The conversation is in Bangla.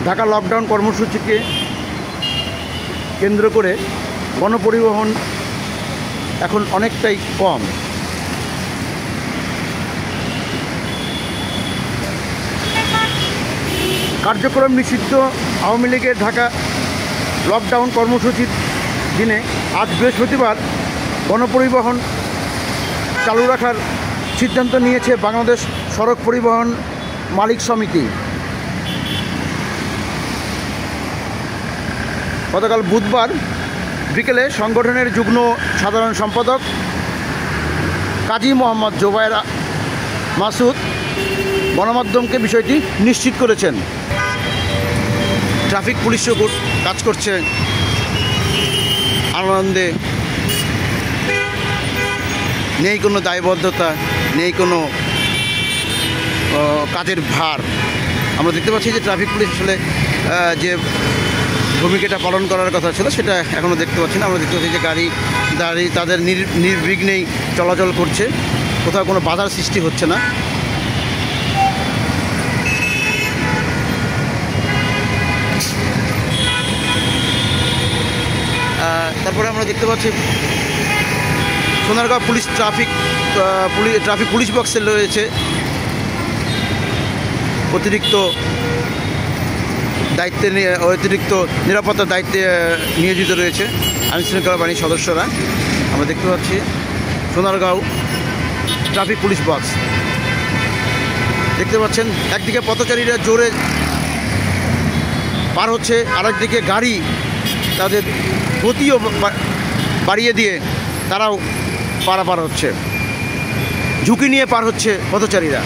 ঢাকা লকডাউন কর্মসূচিকে কেন্দ্র করে গণপরিবহন এখন অনেকটাই কম। কার্যক্রম নিষিদ্ধ আওয়ামী লীগের ঢাকা লকডাউন কর্মসূচির দিনে আজ বৃহস্পতিবার গণপরিবহন চালু রাখার সিদ্ধান্ত নিয়েছে বাংলাদেশ সড়ক পরিবহন মালিক সমিতি। গতকাল বুধবার বিকেলে সংগঠনের যুগ্ম সাধারণ সম্পাদক কাজী মোহাম্মদ জোবায়ের মাসুদ গণমাধ্যমকে বিষয়টি নিশ্চিত করেছেন। ট্রাফিক পুলিশও কাজ করছে আনন্দে, নেই কোনো দায়বদ্ধতা, নেই কোনো কাজের ভার। আমরা দেখতে পাচ্ছি যে ট্রাফিক পুলিশ আসলে যে ভূমিকাটা পালন করার কথা ছিল সেটা এখনও দেখতে পাচ্ছি না। আমরা দেখতে পাচ্ছি যে গাড়ি তাদের নির্বিঘ্নেই চলাচল করছে, কোথাও কোনো বাধার সৃষ্টি হচ্ছে না। তারপরে আমরা দেখতে পাচ্ছি সোনারগাঁও পুলিশ ট্রাফিক পুলিশ বক্সে রয়েছে অতিরিক্ত নিরাপত্তার দায়িত্বে নিয়োজিত রয়েছে আইনশৃঙ্খলা বাহিনীর সদস্যরা। আমরা দেখতে পাচ্ছি সোনারগাঁও ট্রাফিক পুলিশ বক্স। দেখতে পাচ্ছেন একদিকে পথচারীরা জোরে পার হচ্ছে, আরেকদিকে গাড়ি তাদের গতিও বাড়িয়ে দিয়ে তারাও পারাপার হচ্ছে, ঝুঁকি নিয়ে পার হচ্ছে পথচারীরা।